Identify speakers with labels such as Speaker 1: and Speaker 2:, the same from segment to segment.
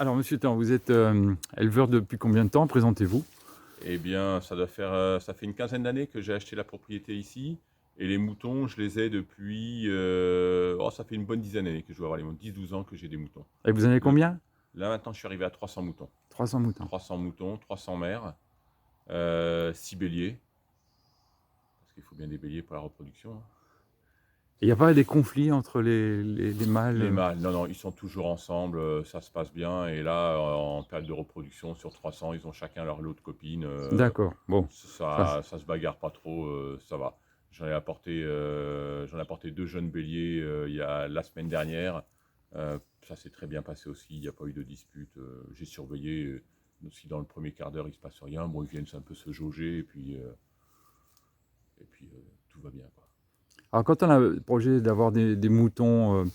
Speaker 1: Alors, Monsieur Tan, vous êtes éleveur depuis combien de temps? Présentez-vous.
Speaker 2: Eh bien, ça fait une quinzaine d'années que j'ai acheté la propriété ici. Et les moutons, je les ai depuis. Ça fait une bonne dizaine d'années que je dois avoir les moutons. 10-12 ans que j'ai des moutons.
Speaker 1: Et vous en avez
Speaker 2: Le-
Speaker 1: combien?
Speaker 2: Là, maintenant, je suis arrivé à 300 moutons.
Speaker 1: 300 moutons.
Speaker 2: 300 moutons, 300 mères, 6 béliers. Parce qu'il faut bien des béliers pour la reproduction, hein.
Speaker 1: Et il n'y a pas des conflits entre les mâles
Speaker 2: Les mâles, non, non, ils sont toujours ensemble, ça se passe bien. Et là, en période de reproduction, sur 300, ils ont chacun leur lot de copines.
Speaker 1: D'accord, bon. Ça,
Speaker 2: Ça se bagarre pas trop, ça va. J'en ai apporté deux jeunes béliers il y a la semaine dernière. Ça s'est très bien passé aussi, il n'y a pas eu de dispute. J'ai surveillé, si dans le premier quart d'heure il se passe rien, bon, ils viennent un peu se jauger et puis tout va bien, quoi.
Speaker 1: Alors, quand on a le projet d'avoir des moutons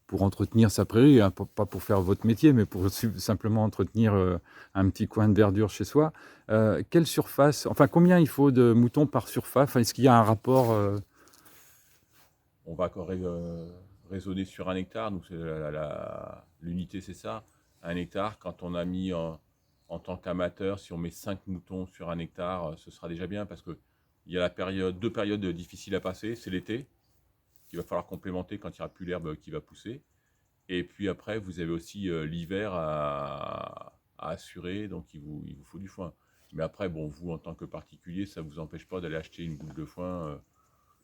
Speaker 1: pour entretenir sa prairie, hein, pas pour faire votre métier, mais pour simplement entretenir un petit coin de verdure chez soi, quelle surface, enfin, combien il faut de moutons par surface? Enfin, est-ce qu'il y a un rapport
Speaker 2: On va encore raisonner sur 1 hectare, donc l'unité c'est ça. 1 hectare, quand on a mis en tant qu'amateur, si on met 5 moutons sur 1 hectare, ce sera déjà bien parce que il y a deux périodes difficiles à passer. C'est l'été, qu'il va falloir complémenter quand il n'y aura plus l'herbe qui va pousser. Et puis après, vous avez aussi l'hiver à assurer, donc il vous faut du foin. Mais après, bon, vous en tant que particulier, ça ne vous empêche pas d'aller acheter une boule de foin.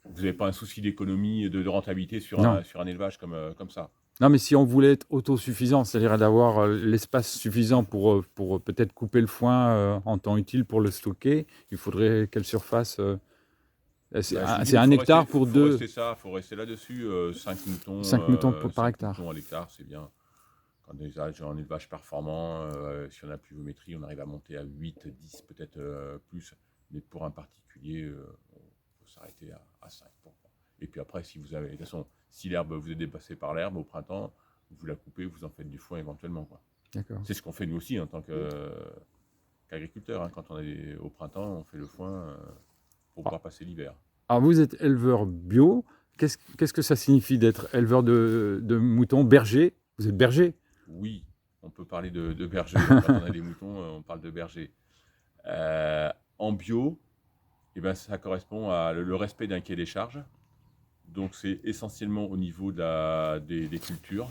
Speaker 2: Vous n'avez pas un souci d'économie, de rentabilité
Speaker 1: Non.
Speaker 2: sur un élevage comme ça.
Speaker 1: Non, mais si on voulait être autosuffisant, c'est-à-dire d'avoir l'espace suffisant pour peut-être couper le foin en temps utile pour le stocker, il faudrait quelle surface c'est
Speaker 2: Bah, je vous dis,
Speaker 1: c'est
Speaker 2: il
Speaker 1: un hectare pour
Speaker 2: faut
Speaker 1: deux,
Speaker 2: rester ça, faut rester là-dessus. 5 moutons,
Speaker 1: 5 moutons par
Speaker 2: 5
Speaker 1: hectare.
Speaker 2: moutons à l'hectare, c'est bien. Quand on est en élevage performant, si on a la pluviométrie, on arrive à monter à 8, 10, peut-être plus. Mais pour un particulier, il faut s'arrêter à 5. Et puis après, si vous avez, de toute façon, si l'herbe vous est dépassée par l'herbe au printemps, vous la coupez, vous en faites du foin éventuellement, quoi.
Speaker 1: D'accord.
Speaker 2: C'est ce qu'on fait nous aussi en tant qu'agriculteur, hein. Quand on est au printemps, on fait le foin pour
Speaker 1: Ah,
Speaker 2: pouvoir passer l'hiver.
Speaker 1: alors vous êtes éleveur bio. Qu'est-ce que ça signifie d'être éleveur de moutons, berger? Vous êtes berger?
Speaker 2: Oui, on peut parler de berger, hein. Quand on a des moutons, on parle de berger. En bio, eh ben, ça correspond à le respect d'un cahier des charges. Donc c'est essentiellement au niveau des cultures.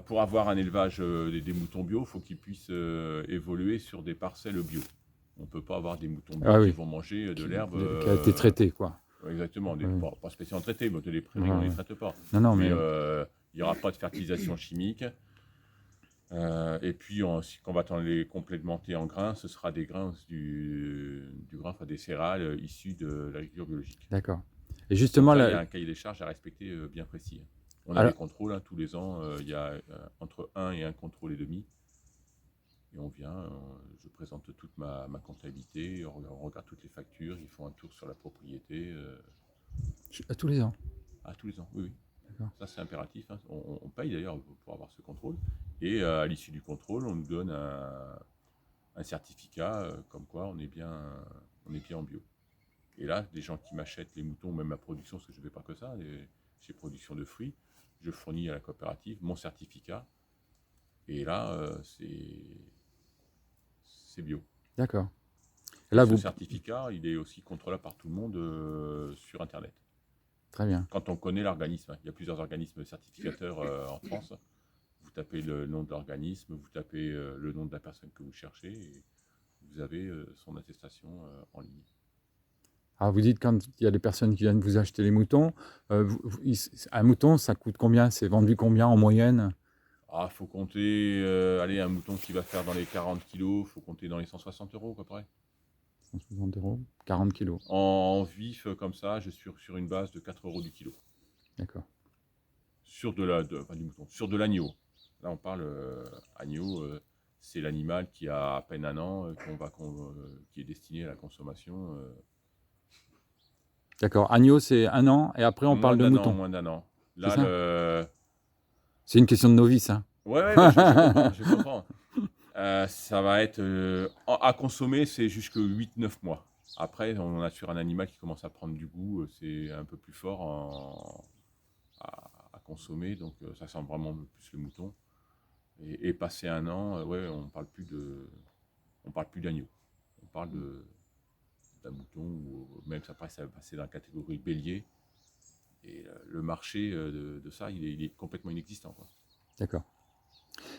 Speaker 2: Pour avoir un élevage des moutons bio, il faut qu'ils puissent évoluer sur des parcelles bio. On ne peut pas avoir des moutons bio
Speaker 1: Ah
Speaker 2: qui
Speaker 1: oui,
Speaker 2: vont manger de
Speaker 1: qui,
Speaker 2: l'herbe.
Speaker 1: qui a été traité, quoi.
Speaker 2: Exactement,
Speaker 1: Oui.
Speaker 2: pas spécialement traités, mais les
Speaker 1: Ouais,
Speaker 2: prairies, on ne les
Speaker 1: ouais.
Speaker 2: traite pas.
Speaker 1: Non, non,
Speaker 2: Mais
Speaker 1: mais
Speaker 2: il n'y aura pas de fertilisation chimique. Et puis, quand on va les complémenter en grains, ce sera des grains, du grain, enfin des céréales issues de l'agriculture biologique.
Speaker 1: d'accord. Et
Speaker 2: Donc
Speaker 1: justement,
Speaker 2: là, il
Speaker 1: là,
Speaker 2: y a un cahier des charges à respecter bien précis. On a des
Speaker 1: alors,
Speaker 2: contrôles, hein, tous les ans. Il y a entre 1 et 1 contrôle et demi. Et on vient, je présente toute ma comptabilité, on regarde toutes les factures, ils font un tour sur la propriété.
Speaker 1: tous les ans.
Speaker 2: À tous les ans, oui, oui.
Speaker 1: D'accord.
Speaker 2: Ça, c'est impératif, hein. On paye d'ailleurs pour avoir ce contrôle. Et à l'issue du contrôle, on nous donne un certificat comme quoi on est bien en bio. Et là, des gens qui m'achètent les moutons, même ma production, parce que je ne fais pas que ça, j'ai production de fruits, je fournis à la coopérative mon certificat. Et là, c'est bio.
Speaker 1: D'accord. Et
Speaker 2: Et
Speaker 1: là,
Speaker 2: ce
Speaker 1: vous.
Speaker 2: certificat, il est aussi contrôlable par tout le monde sur Internet.
Speaker 1: Très bien.
Speaker 2: Quand on connaît l'organisme, il y a plusieurs organismes certificateurs en France. Vous tapez le nom de l'organisme, vous tapez le nom de la personne que vous cherchez et vous avez son attestation en ligne.
Speaker 1: Alors, vous dites quand il y a des personnes qui viennent vous acheter les moutons, un mouton, ça coûte combien? C'est vendu combien en moyenne?
Speaker 2: Ah, faut compter, allez, un mouton qui va faire dans les 40 kilos, faut compter dans les 160 euros à peu près.
Speaker 1: 160 euros, 40 kilos.
Speaker 2: En vif, comme ça, je suis sur une base de 4 euros du kilo.
Speaker 1: D'accord.
Speaker 2: Enfin, du mouton, sur de l'agneau. Là, on parle agneau, c'est l'animal qui a à peine 1 an, qui est destiné à la consommation.
Speaker 1: D'accord. Agneau, c'est 1 an, et après, on parle de mouton.
Speaker 2: Moins d'un an.
Speaker 1: C'est
Speaker 2: Là,
Speaker 1: ça? C'est une question de novice, hein.
Speaker 2: Ouais, ouais, bah, je comprends, je comprends. Ça va être à consommer, c'est jusque 8-9 mois. Après, on a sur un animal qui commence à prendre du goût, c'est un peu plus fort à consommer, donc ça sent vraiment plus le mouton. Et passé un an, ouais, on parle plus d'agneau. On parle d'un mouton, ou même ça va passer dans la catégorie bélier. Et le marché de ça, il est complètement inexistant, quoi.
Speaker 1: D'accord.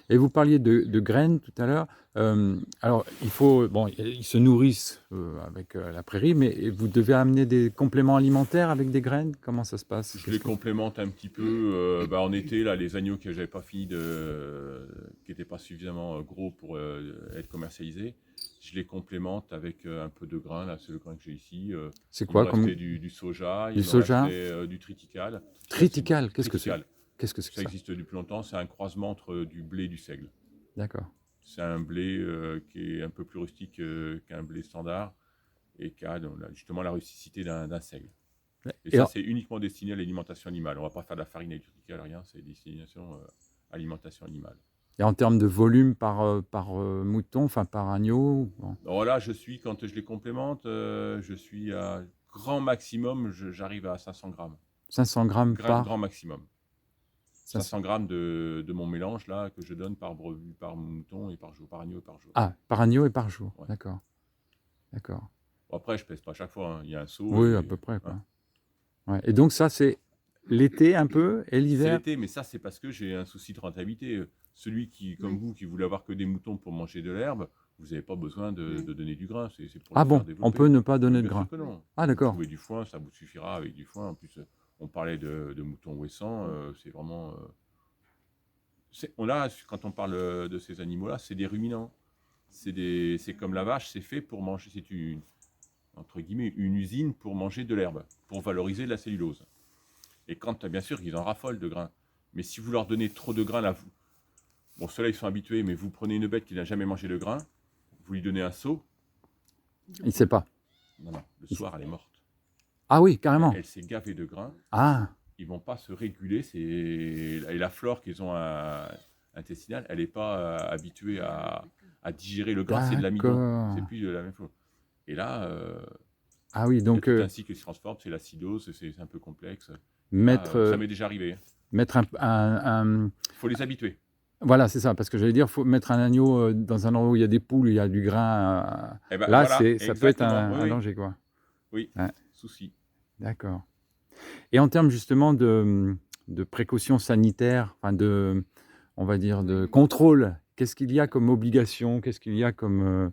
Speaker 1: Et vous parliez de graines tout à l'heure. Alors, bon, ils se nourrissent avec la prairie, mais vous devez amener des compléments alimentaires avec des graines? Comment ça se passe?
Speaker 2: Je les complémente un petit peu. En été, là, les agneaux que j'avais pas fini qui n'étaient pas suffisamment gros pour être commercialisés, je les complémente avec un peu de grain. Là, c'est le grain que j'ai ici.
Speaker 1: C'est
Speaker 2: Il me
Speaker 1: quoi comme
Speaker 2: restait du soja,
Speaker 1: du
Speaker 2: il me
Speaker 1: soja?
Speaker 2: restait du triticale.
Speaker 1: Triticale, qu'est-ce que c'est?
Speaker 2: Triticale.
Speaker 1: Qu'est-ce que c'est que
Speaker 2: Ça
Speaker 1: ça?
Speaker 2: existe depuis longtemps. C'est un croisement entre du blé et du seigle.
Speaker 1: D'accord.
Speaker 2: C'est un blé qui est un peu plus rustique qu'un blé standard et qui a donc, justement la rusticité d'un seigle. Et
Speaker 1: Et
Speaker 2: ça,
Speaker 1: alors,
Speaker 2: c'est uniquement destiné à l'alimentation animale. On ne va pas faire de la farine électrique, rien, c'est destination alimentation animale.
Speaker 1: et en termes de volume par mouton, enfin par agneau, bon,
Speaker 2: Alors là, quand je les complémente, je suis à grand maximum, j'arrive à 500 grammes.
Speaker 1: 500 grammes
Speaker 2: Grand
Speaker 1: par...
Speaker 2: maximum.
Speaker 1: 500
Speaker 2: 500 grammes de mon mélange là que je donne par mouton et par jour, par agneau et par jour.
Speaker 1: Ah, par agneau et par jour.
Speaker 2: Ouais.
Speaker 1: D'accord. D'accord.
Speaker 2: Bon, après, je pèse pas à chaque fois, hein. Il y a un seau.
Speaker 1: Oui, à peu près, quoi.
Speaker 2: Hein.
Speaker 1: Ouais. Et donc ça, c'est l'été un peu et
Speaker 2: C'est
Speaker 1: l'hiver?
Speaker 2: l'été, mais ça, c'est parce que j'ai un souci de rentabilité. Celui qui, comme vous, qui voulait avoir que des moutons pour manger de l'herbe, vous n'avez pas besoin de donner du grain. C'est pour
Speaker 1: Ah
Speaker 2: le faire
Speaker 1: bon, on peut
Speaker 2: développer.
Speaker 1: ne pas donner de
Speaker 2: Bien sûr
Speaker 1: grain.
Speaker 2: que non.
Speaker 1: Ah
Speaker 2: Vous
Speaker 1: d'accord.
Speaker 2: trouvez du foin, ça vous suffira avec du foin. En plus, on parlait de moutons ouessants. C'est vraiment. Quand on parle de ces animaux-là, c'est des ruminants. C'est comme la vache, c'est fait pour manger. C'est entre guillemets, une usine pour manger de l'herbe, pour valoriser de la cellulose. Et quand, bien sûr, ils en raffolent de grains. Mais si vous leur donnez trop de grains, là, bon, ceux-là, ils sont habitués, mais vous prenez une bête qui n'a jamais mangé de grains, vous lui donnez un seau,
Speaker 1: Il ne sait pas.
Speaker 2: non, le soir, elle est morte.
Speaker 1: Ah oui, carrément.
Speaker 2: Elle s'est gavée de grains,
Speaker 1: Ah,
Speaker 2: ils vont pas se réguler, et la flore qu'ils ont intestinale, elle n'est pas habituée à digérer le grain, c'est de l'amidon,
Speaker 1: d'accord.
Speaker 2: c'est plus de la même chose. Et là,
Speaker 1: Ah oui,
Speaker 2: il y a
Speaker 1: donc
Speaker 2: tout un cycle qui se transforme, c'est l'acidose, c'est un peu complexe. Et
Speaker 1: mettre,
Speaker 2: là, ça m'est déjà arrivé.
Speaker 1: mettre
Speaker 2: Il faut les habituer.
Speaker 1: Voilà, c'est ça, parce que j'allais dire, faut mettre un agneau dans un endroit où il y a des poules, où il y a du grain.
Speaker 2: Eh ben,
Speaker 1: Là,
Speaker 2: voilà,
Speaker 1: ça peut être
Speaker 2: exactement.
Speaker 1: un
Speaker 2: Oui,
Speaker 1: danger, quoi.
Speaker 2: oui,
Speaker 1: Ouais,
Speaker 2: souci.
Speaker 1: d'accord. Et en termes justement de précautions sanitaires, enfin on va dire, de contrôle, qu'est-ce qu'il y a comme obligation, qu'est-ce qu'il y a comme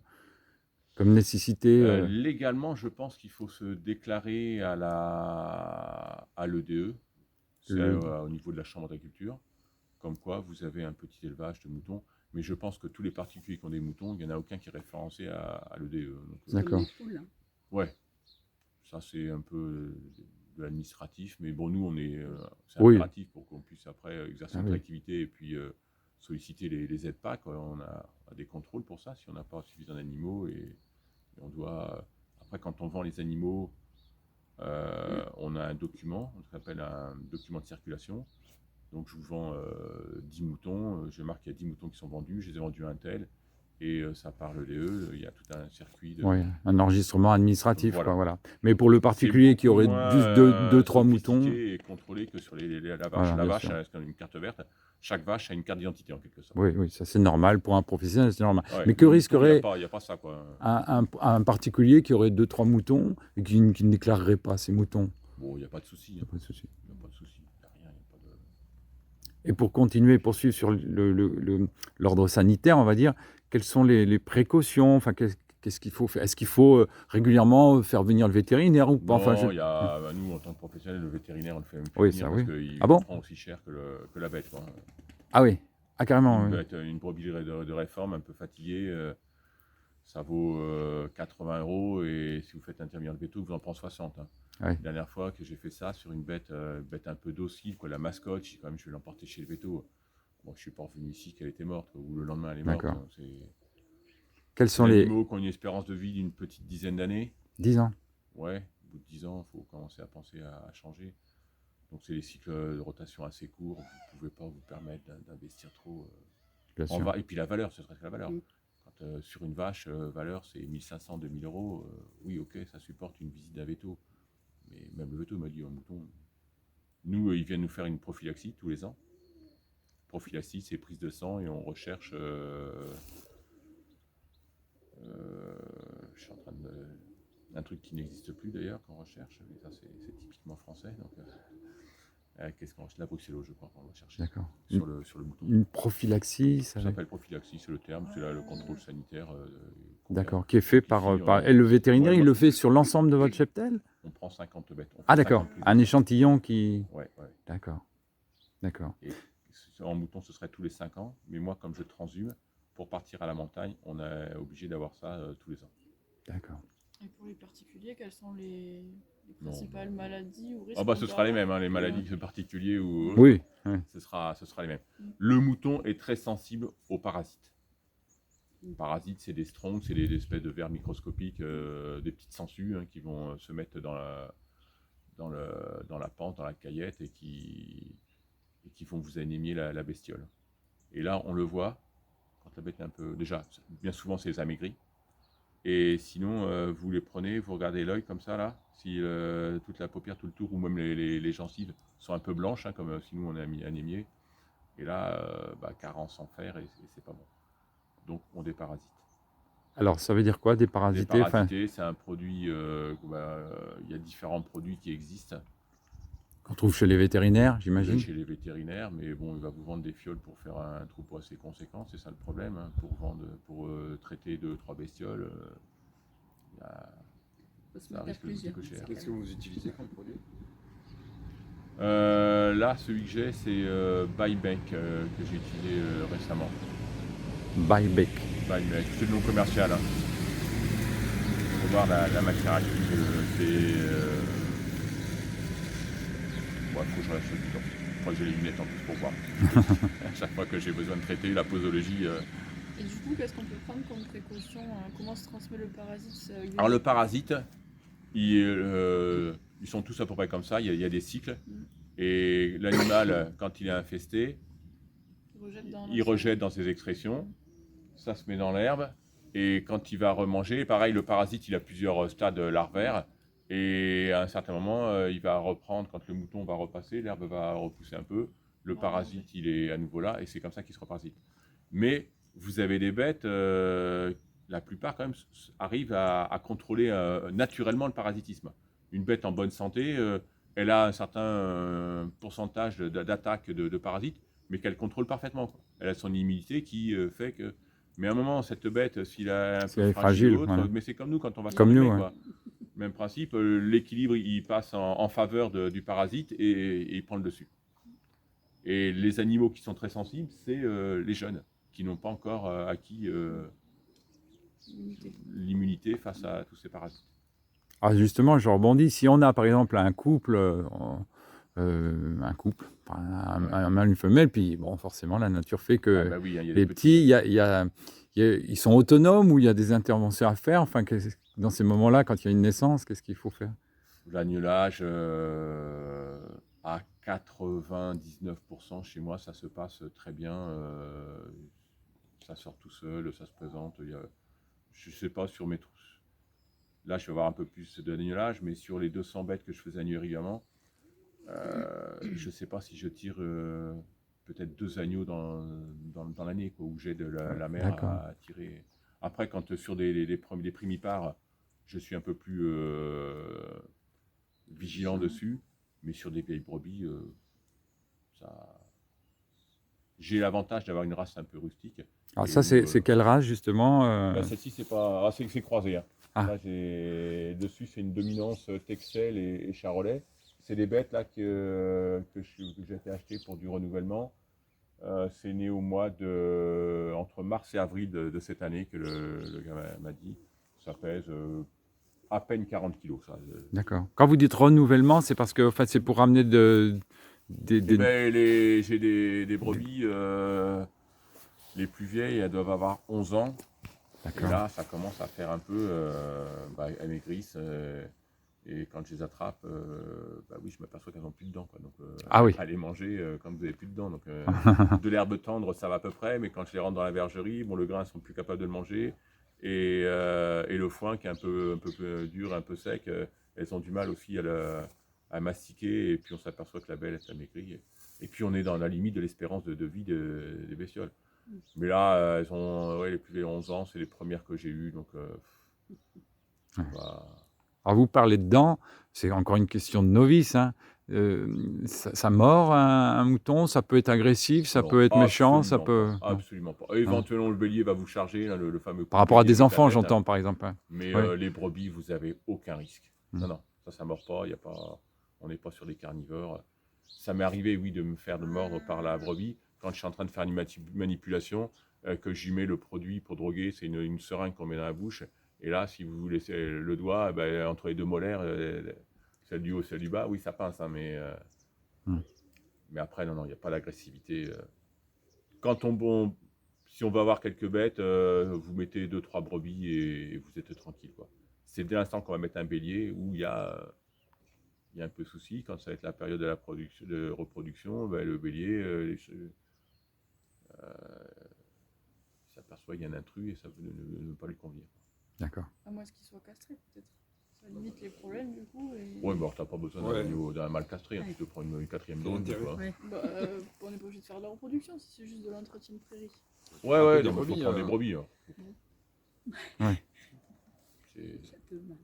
Speaker 1: nécessité
Speaker 2: Légalement, je pense qu'il faut se déclarer à l'EDE, c'est
Speaker 1: le...
Speaker 2: au niveau de la Chambre d'agriculture, comme quoi vous avez un petit élevage de moutons. Mais je pense que tous les particuliers qui ont des moutons, il n'y en a aucun qui est référencé à l'EDE.
Speaker 1: D'accord.
Speaker 2: Ouais, ça c'est un peu de l'administratif, mais bon, nous, c'est
Speaker 1: Oui.
Speaker 2: impératif pour qu'on puisse après exercer
Speaker 1: Ah
Speaker 2: notre
Speaker 1: oui.
Speaker 2: activité et puis solliciter les aides PAC. On a des contrôles pour ça si on n'a pas suffisamment d'animaux et on doit. Après, quand on vend les animaux, on a un document, on s'appelle un document de circulation. Donc, je vous vends 10 moutons, je marque qu'il y a 10 moutons qui sont vendus, je les ai vendus à un tel, et ça part l'EDE, il y a tout un circuit de.
Speaker 1: Oui, un enregistrement administratif,
Speaker 2: Voilà.
Speaker 1: quoi, voilà. Mais pour le
Speaker 2: C'est
Speaker 1: particulier qui
Speaker 2: beaucoup
Speaker 1: aurait
Speaker 2: moins
Speaker 1: juste deux, trois moutons,
Speaker 2: sophistiqué et contrôlé que sur la vache.
Speaker 1: voilà,
Speaker 2: La
Speaker 1: bien
Speaker 2: vache
Speaker 1: sûr.
Speaker 2: a une carte verte. Chaque vache a une carte d'identité en quelque sorte.
Speaker 1: Oui, oui, ça c'est normal pour un professionnel, c'est normal.
Speaker 2: Ouais,
Speaker 1: Mais que
Speaker 2: le mouton, il
Speaker 1: risquerait
Speaker 2: n'y a pas ça, quoi.
Speaker 1: un particulier qui aurait 2, 3 moutons et qui ne déclarerait pas ses moutons?
Speaker 2: Bon, il n'y a pas de souci.
Speaker 1: Il n'y a pas de souci.
Speaker 2: Il n'y a pas de souci. Il n'y a rien, il y a pas de.
Speaker 1: Et pour continuer, poursuivre sur l'ordre sanitaire, on va dire, quelles sont les précautions, enfin, qu'est-ce qu'il faut faire? Est-ce qu'il faut régulièrement faire venir le vétérinaire ou pas? Enfin,
Speaker 2: Non, nous, en tant que professionnels, le vétérinaire, on le fait même plus
Speaker 1: oui,
Speaker 2: venir
Speaker 1: ça,
Speaker 2: parce
Speaker 1: oui.
Speaker 2: qu'il
Speaker 1: Ah bon?
Speaker 2: prend aussi cher que la bête, quoi.
Speaker 1: Ah oui, ah carrément,
Speaker 2: Une
Speaker 1: oui.
Speaker 2: bête, une brebis de réforme, un peu fatiguée, ça vaut 80 € et si vous faites intervenir le veto, vous en prenez 60. Hein.
Speaker 1: Ouais.
Speaker 2: La dernière fois que j'ai fait ça sur une bête un peu docile, quoi, la mascotte, je dis quand même je vais l'emporter chez le veto. Bon, je suis pas revenu ici qu'elle était morte, ou le lendemain elle est morte.
Speaker 1: D'accord.
Speaker 2: Hein,
Speaker 1: Quels
Speaker 2: c'est
Speaker 1: sont
Speaker 2: des
Speaker 1: les
Speaker 2: animaux qui ont une espérance de vie d'une petite dizaine d'années.
Speaker 1: 10 ans?
Speaker 2: Ouais, au bout de 10 ans, il faut commencer à penser à changer. Donc c'est des cycles de rotation assez courts, vous ne pouvez pas vous permettre d'investir trop.
Speaker 1: Bien sûr.
Speaker 2: Et puis la valeur, ce serait la valeur. Quand, sur une vache, valeur c'est 1500, 2000 €. Oui, ok, ça supporte une visite d'un veto. Mais même le veto m'a dit un mouton. Nous, ils viennent nous faire une prophylaxie tous les ans. prophylaxie, c'est prise de sang et on recherche. Je suis en train de un truc qui n'existe plus d'ailleurs qu'on recherche, et ça c'est typiquement français. Donc, qu'est-ce qu'on la bruxelloise, je crois qu'on va chercher
Speaker 1: D'accord.
Speaker 2: sur le mouton.
Speaker 1: Une prophylaxie,
Speaker 2: Ça s'appelle prophylaxie, c'est le terme, c'est là le contrôle sanitaire.
Speaker 1: D'accord, qui est fait par,
Speaker 2: Ici,
Speaker 1: et le vétérinaire,
Speaker 2: ouais,
Speaker 1: il le fait sur l'ensemble de votre cheptel?
Speaker 2: On prend 50 bêtes. On fait
Speaker 1: Ah d'accord,
Speaker 2: 50 prises
Speaker 1: un
Speaker 2: de sang.
Speaker 1: échantillon qui...
Speaker 2: Ouais.
Speaker 1: D'accord, d'accord,
Speaker 2: Et en mouton, ce serait tous les 5 ans. Mais moi, comme je transhume, pour partir à la montagne, on est obligé d'avoir ça tous les ans.
Speaker 1: d'accord.
Speaker 3: Et pour les particuliers, quelles sont les
Speaker 2: Non,
Speaker 3: principales maladies ou risques
Speaker 2: Ah bah
Speaker 3: qu'on
Speaker 2: ce
Speaker 3: peut
Speaker 2: sera les
Speaker 3: avoir
Speaker 2: mêmes, hein, les maladies particuliers ou autres,
Speaker 1: Oui, oui.
Speaker 2: ce sera les mêmes.
Speaker 3: Mm.
Speaker 2: Le mouton est très sensible aux parasites. Les parasites, c'est des strongs, c'est des espèces de vers microscopiques, des petites sangsues qui vont se mettre dans la pente, dans la caillette et qui vont vous anémier la bestiole. Et là, on le voit, quand la bête est un peu... Déjà, bien souvent, c'est les amaigris. Et sinon, vous les prenez, vous regardez l'œil comme ça, là, si toute la paupière, tout le tour, ou même les gencives sont un peu blanches, comme si nous on est anémié. Et là, carence en fer, et c'est pas bon. Donc, on déparasite.
Speaker 1: Alors, ça veut dire quoi, déparasiter?
Speaker 2: Déparasiter, c'est un produit, il y a différents produits qui existent.
Speaker 1: Qu'on trouve chez les vétérinaires, j'imagine?
Speaker 2: Chez les vétérinaires, mais bon, il va vous vendre des fioles pour faire un troupeau assez conséquent, c'est ça le problème. Pour traiter 2-3 bestioles,
Speaker 3: Faut se
Speaker 2: ça
Speaker 3: mettre à
Speaker 2: risque de coûter
Speaker 3: plusieurs.
Speaker 2: cher.
Speaker 4: Qu'est-ce que vous utilisez comme produit?
Speaker 2: Là, celui que j'ai, c'est Buyback que j'ai utilisé récemment.
Speaker 1: Buyback.
Speaker 2: Buyback, c'est le nom commercial. Hein. On va voir la matière active. Faut que je reste dedans. Je crois que j'ai les lunettes en plus pour voir. À chaque fois que j'ai besoin de traiter la posologie.
Speaker 3: Et du coup, qu'est-ce qu'on peut prendre comme précaution? Comment se transmet le parasite?
Speaker 2: Alors le parasite, ils sont tous à peu près comme ça. Il y a des cycles. Et l'animal, quand il est infesté, il rejette dans ses excrétions. Ça se met dans l'herbe. Et quand il va remanger, pareil, le parasite, il a plusieurs stades larvaires. Et à un certain moment, il va reprendre, quand le mouton va repasser, l'herbe va repousser un peu. Le parasite, il est à nouveau là. Et c'est comme ça qu'il se reparasite. Mais vous avez des bêtes, la plupart quand même, arrivent à contrôler naturellement le parasitisme. Une bête en bonne santé, elle a un certain pourcentage d'attaque de parasites, mais qu'elle contrôle parfaitement, quoi. Elle a son immunité qui fait que... Mais à un moment, cette bête, s'il a un peu fragile ou autre,
Speaker 1: voilà.
Speaker 2: mais c'est comme nous quand on va
Speaker 1: Comme nous,
Speaker 2: quoi. Même principe, l'équilibre, il passe en faveur du parasite et il prend le dessus. Et les animaux qui sont très sensibles, c'est les jeunes, qui n'ont pas encore acquis l'immunité face à tous ces parasites.
Speaker 1: Ah, justement, je rebondis. Si on a par exemple un couple, un mâle, une femelle, puis bon, forcément, la nature fait que
Speaker 2: Oui, il y a
Speaker 1: les
Speaker 2: des petits.
Speaker 1: ils sont autonomes ou il y a des interventions à faire. Enfin, dans ces moments-là, quand il y a une naissance, qu'est-ce qu'il faut faire?
Speaker 2: L'agnelage, à 99% chez moi, ça se passe très bien. Ça sort tout seul, ça se présente. Je ne sais pas sur mes... Là, je vais avoir un peu plus d'agnelage, mais sur les 200 bêtes que je faisais agneler régulièrement, je ne sais pas si je tire peut-être 2 agneaux dans l'année, où j'ai de la mère à tirer. Après, quand sur des primipares, je suis un peu plus vigilant dessus, mais sur des vieilles brebis, j'ai l'avantage d'avoir une race un peu rustique.
Speaker 1: Alors ça, c'est quelle race justement?
Speaker 2: Celle-ci, c'est croisé. Hein.
Speaker 1: Ah.
Speaker 2: Là, dessus, c'est une dominance Texel et Charolais. C'est des bêtes là que j'ai été acheter pour du renouvellement. C'est né au mois entre mars et avril de cette année que le gars m'a dit. Ça pèse à peine 40 kilos.
Speaker 1: D'accord. Quand vous dites renouvellement, c'est parce que en fait, c'est pour ramener
Speaker 2: j'ai des brebis, les plus vieilles, elles doivent avoir 11 ans. Et là, ça commence à faire un peu, elles maigrissent. Et quand je les attrape, oui, je m'aperçois qu'elles n'ont plus de dents, quoi. Donc, à les manger quand vous n'avez plus de dents. Donc, de l'herbe tendre, ça va à peu près, mais quand je les rentre dans la bergerie, le grain, elles sont plus capables de le manger. Et le foin, qui est un peu dur, un peu sec, elles ont du mal aussi à mastiquer. Et puis, on s'aperçoit que la belle, elle s'amaigrit. Et puis on est dans la limite de l'espérance de vie des bestioles.
Speaker 3: Mm.
Speaker 2: Mais là, elles ont les plus les 11 ans, c'est les premières que j'ai eues. Donc,
Speaker 1: Ouais.
Speaker 2: bah,
Speaker 1: Alors vous parlez de dents, c'est encore une question de novice, hein. Ça mord un mouton, ça peut être agressif, ça
Speaker 2: non,
Speaker 1: peut être méchant, ça
Speaker 2: absolument
Speaker 1: peut...
Speaker 2: pas.
Speaker 1: Non.
Speaker 2: Absolument pas. Éventuellement, le bélier va vous charger, là, le fameux coup
Speaker 1: Par
Speaker 2: de
Speaker 1: rapport à
Speaker 2: bélier
Speaker 1: des
Speaker 2: avec la
Speaker 1: enfants,
Speaker 2: tête, hein.
Speaker 1: j'entends, par exemple, hein.
Speaker 2: Mais
Speaker 1: Oui.
Speaker 2: les brebis, vous avez aucun risque.
Speaker 1: Mm.
Speaker 2: Non, non, ça mord pas. Y a pas on n'est pas sur des carnivores. Ça m'est arrivé, oui, de me faire mordre par la brebis quand je suis en train de faire une manipulation, que j'y mets le produit pour droguer. C'est une seringue qu'on met dans la bouche. Et là, si vous laissez le doigt, entre les deux molaires, celle du haut, celle du bas, oui, ça pince, hein,
Speaker 1: Mm.
Speaker 2: mais après, non, non, il n'y a pas d'agressivité. Quand si on va avoir quelques bêtes, vous mettez 2-3 brebis et vous êtes tranquille, quoi. C'est dès l'instant qu'on va mettre un bélier où il y a un peu de souci. Quand ça va être la période de reproduction, le bélier s'aperçoit qu'il y a un intrus et ça ne veut pas lui convenir.
Speaker 1: D'accord.
Speaker 3: À moins qu'il soit castré, peut-être. Ça limite les problèmes, du coup. Et...
Speaker 2: Ouais, mais alors t'as pas besoin d'un mâle castré, hein. Tu te prends une quatrième dose, quoi.
Speaker 3: Ouais. On n'est pas obligé de faire de la reproduction si c'est juste de l'entretien de prairie.
Speaker 2: Ouais,
Speaker 4: Un peu
Speaker 2: ouais,
Speaker 4: des
Speaker 2: donc il faut
Speaker 4: brebis,
Speaker 2: prendre des brebis, hein.
Speaker 1: Ouais.
Speaker 2: C'est-
Speaker 5: Ça peut mal.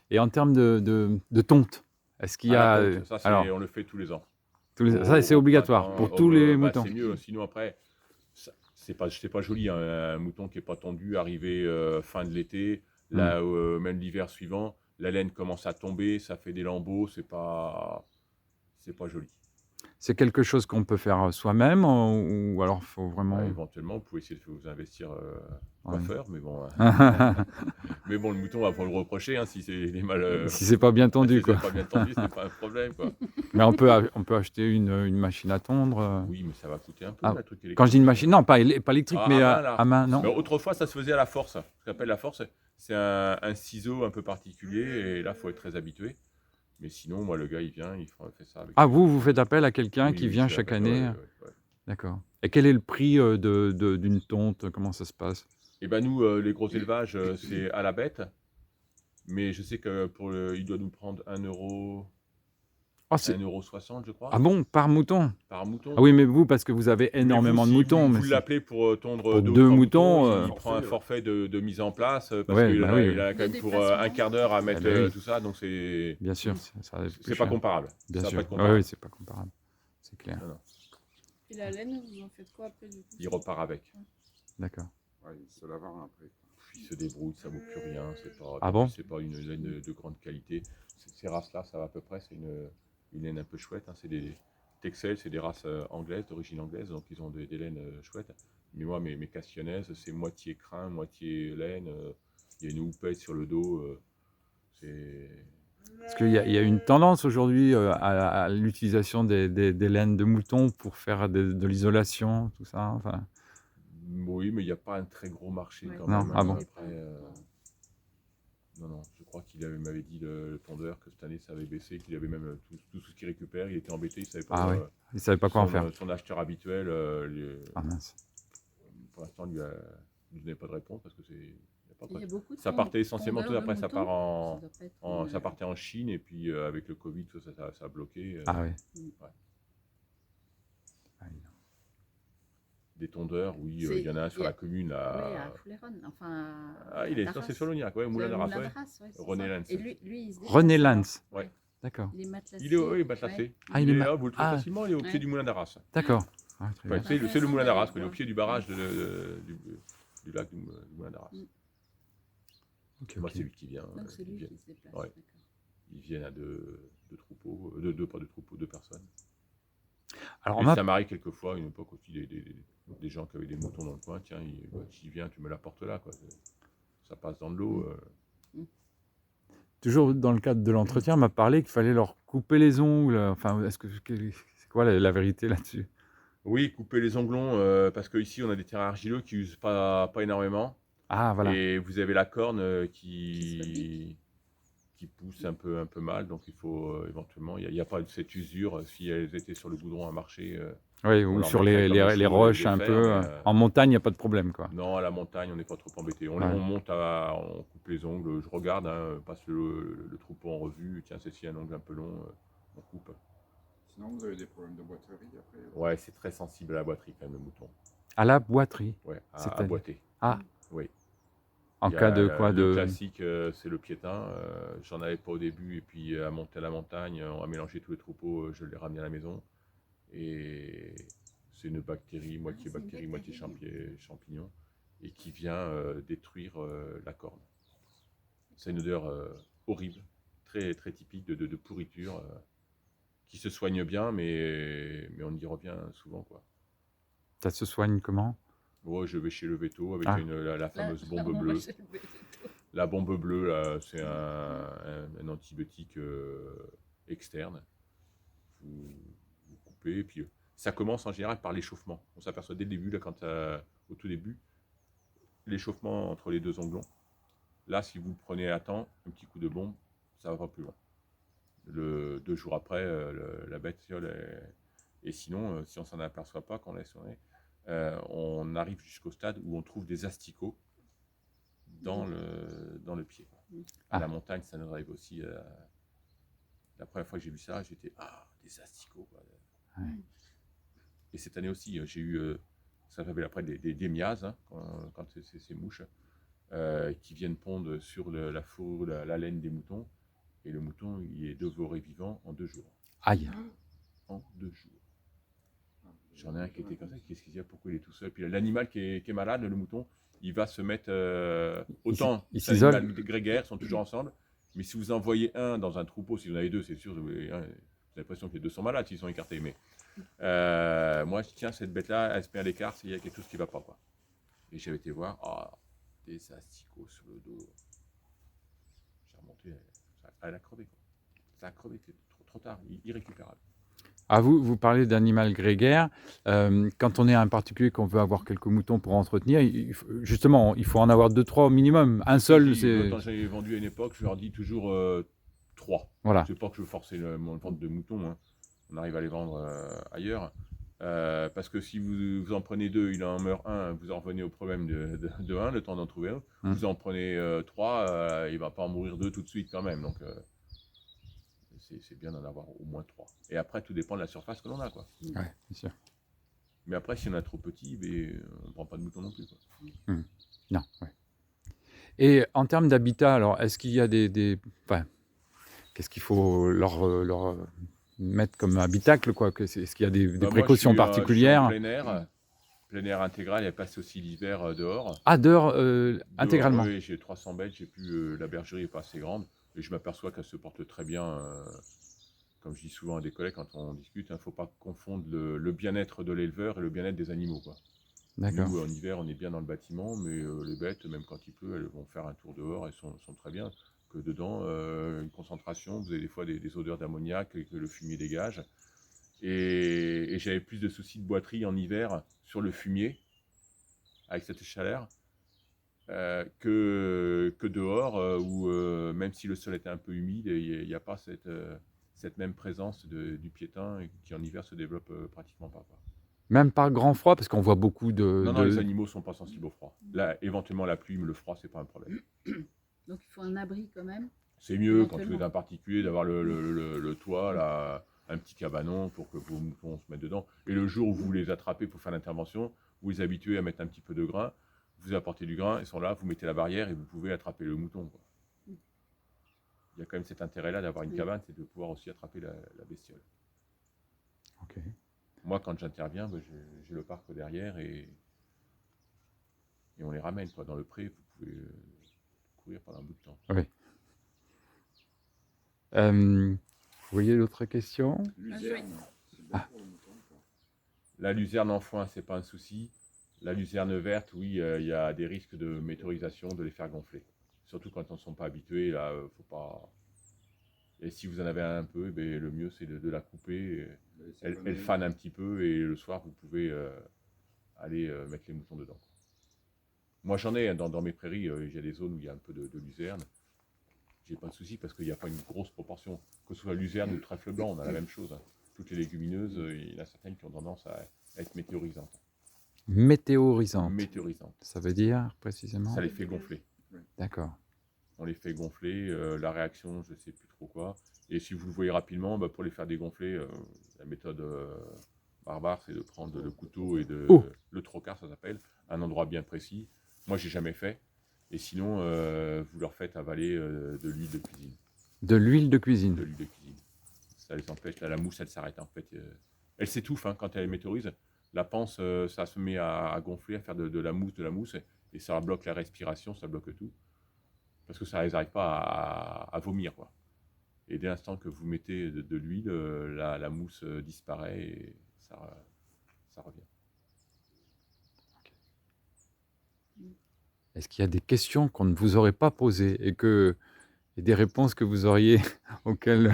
Speaker 1: Et en termes de tonte, est-ce qu'il y
Speaker 2: Ah,
Speaker 1: a...
Speaker 2: la tonte, ça,
Speaker 1: alors,
Speaker 2: on le fait tous les ans.
Speaker 1: ça, c'est obligatoire pour tous les moutons.
Speaker 2: C'est mieux, sinon après, c'est pas joli, hein, un mouton qui n'est pas tondu, arrivé fin de l'été, là, même l'hiver suivant, la laine commence à tomber, ça fait des lambeaux, c'est pas joli.
Speaker 1: C'est quelque chose qu'on peut faire soi-même ou alors il faut vraiment...
Speaker 2: Éventuellement, vous pouvez essayer de vous investir
Speaker 1: Ouais.
Speaker 2: coiffeur, mais bon, mais bon, le mouton va pas le reprocher, hein, si c'est mal.
Speaker 1: Si c'est pas bien tendu,
Speaker 2: si
Speaker 1: quoi.
Speaker 2: c'est pas bien tendu, c'est pas un problème, quoi.
Speaker 1: Mais on peut acheter une machine à tondre.
Speaker 2: Oui, mais ça va coûter un peu,
Speaker 1: Ah,
Speaker 2: le truc électrique.
Speaker 1: Quand je dis une machine, non, pas électrique, mais
Speaker 2: à main, là.
Speaker 1: à main, non.
Speaker 2: Mais autrefois, ça se faisait à la force. Ce qu'on appelle la force, c'est un ciseau un peu particulier, et là, il faut être très habitué. Mais sinon, moi, le gars, il vient, il fait ça avec.
Speaker 1: Ah, vous faites appel à quelqu'un
Speaker 2: Oui,
Speaker 1: qui
Speaker 2: oui,
Speaker 1: vient
Speaker 2: je
Speaker 1: chaque
Speaker 2: l'appelle,
Speaker 1: année.
Speaker 2: ouais.
Speaker 1: D'accord. Et quel est le prix d'une tonte? Comment ça se passe?
Speaker 2: Et ben nous, les gros élevages, c'est à la bête. Mais je sais que il doit nous prendre 1
Speaker 1: Oh,
Speaker 2: €, je crois,
Speaker 1: Ah bon, par mouton?
Speaker 2: par mouton.
Speaker 1: Ah oui, mais vous, parce que vous avez
Speaker 2: Mais
Speaker 1: énormément
Speaker 2: vous,
Speaker 1: de
Speaker 2: si
Speaker 1: moutons.
Speaker 2: Vous
Speaker 1: mais
Speaker 2: l'appelez pour tondre
Speaker 1: pour
Speaker 2: 2 ou
Speaker 1: 2
Speaker 2: 3
Speaker 1: moutons,
Speaker 2: il prend un forfait de mise en place parce
Speaker 1: Ouais,
Speaker 2: qu'il
Speaker 1: bah oui,
Speaker 2: il a quand
Speaker 3: De
Speaker 2: même pour
Speaker 3: déplacement.
Speaker 2: un quart d'heure à mettre
Speaker 1: bah oui.
Speaker 2: tout ça, donc c'est
Speaker 1: bien sûr, ça va être plus
Speaker 2: pas
Speaker 1: cher.
Speaker 2: comparable.
Speaker 1: Bien
Speaker 2: Ça va
Speaker 1: sûr.
Speaker 2: pas être
Speaker 1: Ah
Speaker 2: comparable.
Speaker 1: oui, c'est pas comparable. C'est clair.
Speaker 2: Non, non.
Speaker 3: Et la laine, vous en faites quoi après, du coup?
Speaker 2: Il repart avec.
Speaker 1: D'accord.
Speaker 4: Ouais, il se lave après.
Speaker 2: Puis il se débrouille, ça vaut plus rien.
Speaker 1: Ah bon?
Speaker 2: C'est pas une laine de grande qualité. Ces races-là, ça va à peu près. C'est une laine un peu chouette, hein. C'est des Texel, c'est des races anglaises, d'origine anglaise, donc ils ont des laines chouettes. Mais moi, mes castionnaises, c'est moitié crin, moitié laine. Il y a une houppette sur le dos. C'est
Speaker 1: Parce qu'il y a une tendance aujourd'hui à l'utilisation des laines de mouton pour faire de l'isolation, tout ça. Enfin,
Speaker 2: Oui, mais il n'y a pas un très gros marché
Speaker 5: Ouais.
Speaker 2: quand
Speaker 1: Non,
Speaker 2: même.
Speaker 1: ah bon.
Speaker 2: Après, non, je crois m'avait dit le tondeur que cette année ça avait baissé, qu'il avait même tout ce qu'il récupère, il était embêté, il savait pas.
Speaker 1: Ah oui, il ne savait pas quoi en faire.
Speaker 2: Son acheteur habituel,
Speaker 1: Ah mince.
Speaker 2: pour l'instant, lui ne donnait pas de réponse parce que c'est. Y a pas
Speaker 5: Il y a beaucoup de
Speaker 2: Ça partait essentiellement tout
Speaker 5: tondeurs
Speaker 2: après,
Speaker 5: de
Speaker 2: ça
Speaker 5: moutons.
Speaker 2: part en.
Speaker 5: Ça doit pas être,
Speaker 2: Ça partait en Chine et puis avec le Covid, ça a bloqué.
Speaker 1: Ah oui.
Speaker 2: Ouais.
Speaker 1: Ah oui.
Speaker 2: Des tondeurs, oui, il
Speaker 5: C'est-
Speaker 2: y en a un sur
Speaker 5: il y a-
Speaker 2: la commune.
Speaker 5: Oui,
Speaker 2: À...
Speaker 5: à Fouléron, enfin.
Speaker 2: Ah, il est, non, c'est sur l'Ognac, ouais, au Moulin d'Arras, ouais.
Speaker 5: Ouais, c'est
Speaker 2: René
Speaker 5: ça.
Speaker 2: Lantz.
Speaker 5: Et lui, il se déplace
Speaker 1: René
Speaker 5: alors.
Speaker 1: Lantz.
Speaker 2: Ouais.
Speaker 1: D'accord.
Speaker 5: Il est matelassé.
Speaker 2: Il est matelassé.
Speaker 5: Ouais.
Speaker 1: Ah, il est
Speaker 2: là, vous le trouvez
Speaker 1: ah.
Speaker 2: facilement, il est au pied
Speaker 5: Ouais.
Speaker 2: du Moulin d'Arras.
Speaker 1: D'accord. Ah, très
Speaker 2: Ouais,
Speaker 1: bien.
Speaker 2: c'est le Moulin d'Arras,
Speaker 5: Intéressant
Speaker 2: il est au
Speaker 5: d'aller
Speaker 2: pied du barrage du lac du Moulin d'Arras.
Speaker 5: Mm.
Speaker 1: Ok,
Speaker 2: Moi,
Speaker 1: ok.
Speaker 2: c'est lui qui vient.
Speaker 5: Donc c'est
Speaker 2: ils
Speaker 5: lui
Speaker 2: viennent-
Speaker 5: qui se déplace.
Speaker 2: Ouais.
Speaker 5: d'accord.
Speaker 2: Ils viennent à deux troupeaux, pas deux troupeaux, deux personnes.
Speaker 1: Alors,
Speaker 2: Et
Speaker 1: on a...
Speaker 2: ça m'arrive quelquefois, à une époque aussi, des gens qui avaient des moutons dans le coin, tiens, tu viens, tu me l'apportes là, quoi. Ça passe dans de l'eau.
Speaker 1: toujours dans le cadre de l'entretien, on m'a parlé qu'il fallait leur couper les ongles. Enfin, c'est quoi la vérité là-dessus?
Speaker 2: Oui, couper les onglons, parce qu'ici, on a des terrains argileux qui usent pas énormément.
Speaker 1: Ah, voilà.
Speaker 2: Et vous avez la corne
Speaker 5: Qui
Speaker 2: qui pousse un peu mal, donc il faut éventuellement, il n'y a pas de cette usure. Si elles étaient sur le goudron à marcher,
Speaker 1: Oui,
Speaker 2: on
Speaker 1: ou
Speaker 2: leur
Speaker 1: sur
Speaker 2: mettrait
Speaker 1: les
Speaker 2: comme des
Speaker 1: roches
Speaker 2: fers,
Speaker 1: un peu.
Speaker 2: mais,
Speaker 1: En montagne, il n'y a pas de problème, quoi.
Speaker 2: non, à la montagne, on n'est pas trop embêté. On
Speaker 1: Ouais.
Speaker 2: monte, on coupe les ongles, je regarde, hein, passe le troupeau en revue, tiens, c'est un ongle un peu long, on coupe.
Speaker 4: Sinon, vous avez des problèmes de boiterie après.
Speaker 2: Ouais, c'est très sensible à la boiterie quand même, le mouton.
Speaker 1: À la boiterie,
Speaker 2: Ouais, à
Speaker 1: c'est-à-dire
Speaker 2: boiter.
Speaker 1: Ah,
Speaker 2: Oui.
Speaker 1: en
Speaker 2: Il y
Speaker 1: cas
Speaker 2: a
Speaker 1: de quoi
Speaker 2: le
Speaker 1: de...
Speaker 2: classique, c'est le piétin. J'en avais pas au début, et puis à monter à la montagne, on a mélangé tous les troupeaux, je l'ai ramené à la maison. Et c'est une bactérie, moitié
Speaker 5: c'est une
Speaker 2: bactérie, moitié champignon, et qui vient détruire la corne. C'est une odeur horrible, très, très typique de pourriture, qui se soigne bien, mais on y revient souvent, quoi.
Speaker 1: Ça se soigne comment?
Speaker 2: Ouais, je vais chez le veto avec
Speaker 1: Ah.
Speaker 2: la fameuse
Speaker 5: Là,
Speaker 2: bombe
Speaker 5: on va
Speaker 2: bleue.
Speaker 5: chez le végéto.
Speaker 2: La bombe bleue, là, c'est un antibiotique externe. Vous coupez, et puis ça commence en général par l'échauffement. On s'aperçoit dès le début, là, au tout début, l'échauffement entre les deux onglons. Là, si vous le prenez à temps, un petit coup de bombe, ça va pas plus loin. 2 jours après, la bestiole est... Et sinon, si on s'en aperçoit pas, quand on laisse sonner, on arrive jusqu'au stade où on trouve des asticots dans le pied. À la montagne, ça nous arrive aussi. La première fois que j'ai vu ça, j'étais des asticots, quoi.
Speaker 1: Ouais.
Speaker 2: Et cette année aussi, j'ai eu ça s'appelle après des miasmes, hein, quand c'est ces mouches qui viennent pondre sur la fourrure, la laine des moutons, et le mouton il est dévoré vivant en 2 jours.
Speaker 1: Aïe.
Speaker 2: En 2 jours. J'en ai un qui était comme ça, qu'est-ce qu'il y a, pourquoi il est tout seul? Puis l'animal qui est malade, le mouton, il va se mettre autant.
Speaker 1: Il
Speaker 2: C'est un
Speaker 1: s'isole.
Speaker 2: animal grégaire, ils sont toujours ensemble. Mais si vous en voyez un dans un troupeau, si vous en avez 2, c'est sûr, vous avez l'impression que les 2 sont malades s'ils sont écartés. Mais moi, je tiens cette bête-là, elle se met à l'écart s'il y a quelque chose qui ne va pas, quoi. Et j'avais été voir, des asticots sur le dos. J'ai remonté, elle a crevé, quoi. Ça a crevé, c'est trop tard, irrécupérable.
Speaker 1: Ah, vous parlez d'animal grégaire. Quand on est un particulier, qu'on veut avoir quelques moutons pour entretenir, justement, il faut en avoir 2-3 au minimum. Un seul, c'est...
Speaker 2: Quand j'avais vendu à une époque, je leur dis toujours 3.
Speaker 1: Voilà.
Speaker 2: C'est pas que je veux forcer mon vente de moutons, hein. On arrive à les vendre ailleurs. Parce que si vous en prenez 2, il en meurt un, vous en revenez au problème de 1, le temps d'en trouver un. Vous en prenez 3, il ne va pas en mourir 2 tout de suite quand même. Donc c'est bien d'en avoir au moins 3. Et après, tout dépend de la surface que l'on a, quoi.
Speaker 1: Ouais, bien sûr.
Speaker 2: Mais après, si on a trop petit, on ne prend pas de moutons non plus, quoi.
Speaker 1: Non, ouais. Et en termes d'habitat, alors, est-ce qu'il y a enfin, qu'est-ce qu'il faut leur mettre comme habitacle, quoi? Est-ce qu'il y a des précautions particulières?
Speaker 2: Je suis plein air intégral, et passe aussi l'hiver dehors.
Speaker 1: Ah, dehors, intégralement?
Speaker 2: Oui, j'ai 300 bêtes, la bergerie n'est pas assez grande, et je m'aperçois qu'elle se porte très bien. Comme je dis souvent à des collègues quand on discute, il ne faut pas confondre le bien-être de l'éleveur et le bien-être des animaux, quoi.
Speaker 1: D'accord.
Speaker 2: Nous, en hiver, on est bien dans le bâtiment, mais les bêtes, même quand il pleut, elles vont faire un tour dehors, elles sont très bien. Que dedans, une concentration, vous avez des fois des odeurs d'ammoniac que le fumier dégage. Et j'avais plus de soucis de boiterie en hiver sur le fumier, avec cette chaleur, que dehors, où même si le sol était un peu humide, il n'y a pas cette même présence du piétin qui en hiver se développe pratiquement pas, quoi.
Speaker 1: Même pas grand froid, parce qu'on voit beaucoup
Speaker 2: Non, les animaux ne sont pas sensibles au froid. Là, éventuellement la pluie, mais le froid, c'est pas un problème.
Speaker 5: Donc il faut un abri quand même.
Speaker 2: C'est mieux quand vous êtes un particulier d'avoir le toit, là, un petit cabanon pour que vos moutons se mettent dedans. Et le jour où vous les attrapez pour faire l'intervention, vous les habituez à mettre un petit peu de grain, vous apportez du grain, ils sont là, vous mettez la barrière et vous pouvez attraper le mouton, quoi. Il y a quand même cet intérêt-là d'avoir une cabane, c'est de pouvoir aussi attraper la bestiole.
Speaker 1: Ok.
Speaker 2: Moi, quand j'interviens, j'ai le parc derrière et on les ramène, quoi. Dans le pré, vous pouvez courir pendant un bout de temps.
Speaker 1: Oui. Vous voyez d'autres questions?
Speaker 4: Luzerne, c'est bon pour le mouton, quoi.
Speaker 2: La luzerne en foin, c'est pas un souci. La luzerne verte, oui, il y a des risques de météorisation, de les faire gonfler. Surtout quand on ne sont pas habitués, là, faut pas... Et si vous en avez un peu, le mieux c'est de la couper. Elle fane un petit peu et le soir, vous pouvez aller mettre les moutons dedans. Moi, j'en ai dans mes prairies, j'ai des zones où il y a un peu de luzerne. J'ai pas de souci parce qu'il n'y a pas une grosse proportion. Que ce soit luzerne ou le trèfle blanc, on a la même chose, hein. Toutes les légumineuses, il y en a certaines qui ont tendance à être météorisantes.
Speaker 1: Météorisante.
Speaker 2: Météorisantes.
Speaker 1: Ça veut dire, précisément?
Speaker 2: Ça les fait gonfler.
Speaker 1: D'accord.
Speaker 2: on les fait gonfler. La réaction, je ne sais plus trop quoi. Et si vous le voyez rapidement, pour les faire dégonfler, la méthode barbare, c'est de prendre le couteau et
Speaker 1: Oh.
Speaker 2: le trocard, ça s'appelle, à un endroit bien précis. Moi, j'ai jamais fait. Et sinon, vous leur faites avaler de l'huile de cuisine.
Speaker 1: De l'huile de cuisine.
Speaker 2: De l'huile de cuisine. Ça les empêche. Là, la mousse, elle s'arrête. En fait, elle s'étouffe quand elle météorise. La panse, ça se met à gonfler, à faire de la mousse, et ça bloque la respiration, ça bloque tout. Parce que ça les arrive pas à vomir, quoi. Et dès l'instant que vous mettez de l'huile, la mousse disparaît et ça revient.
Speaker 1: Est-ce qu'il y a des questions qu'on ne vous aurait pas posées et des réponses que vous auriez auxquelles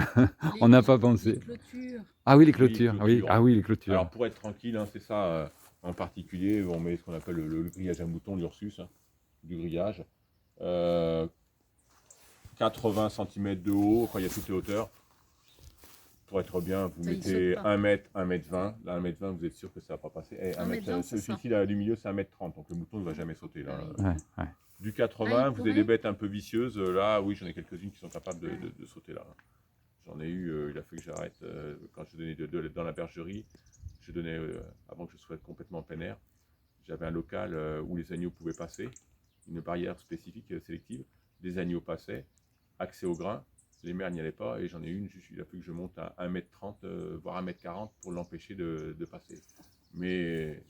Speaker 1: on n'a pas pensé?
Speaker 5: Les clôtures.
Speaker 1: Ah oui, les
Speaker 2: Oui,
Speaker 1: clôtures.
Speaker 2: les
Speaker 1: Ah oui,
Speaker 2: clôtures.
Speaker 1: ah oui, les clôtures.
Speaker 2: Alors pour être tranquille, c'est ça en particulier, on met ce qu'on appelle le grillage à mouton, l'Ursus, du grillage. 80 cm de haut, quand il y a toutes les hauteurs. Pour être bien, vous
Speaker 5: Ça, il
Speaker 2: mettez
Speaker 5: saute pas.
Speaker 2: 1 mètre, 1m20. Là, 1m20, vous êtes sûr que ça ne va pas passer.
Speaker 5: 1m20, c'est ça.
Speaker 2: Celui-ci là, du milieu, c'est 1m30, donc le mouton ne va jamais sauter. Là.
Speaker 5: Ah oui.
Speaker 1: Ouais, ouais.
Speaker 2: Du 80,
Speaker 5: Ah, il
Speaker 2: vous avez
Speaker 5: pourrait.
Speaker 2: des bêtes un peu vicieuses. Là, oui, j'en ai quelques-unes qui sont capables de sauter là. J'en ai eu, il a fallu que j'arrête. Quand je donnais dans la bergerie, je donnais, avant que je sois complètement en plein air, j'avais un local où les agneaux pouvaient passer, une barrière spécifique sélective. Les agneaux passaient, accès au grain, les mères n'y allaient pas, et j'en ai une, il a fallu que je monte à 1m30, voire 1m40 pour l'empêcher de passer. Mais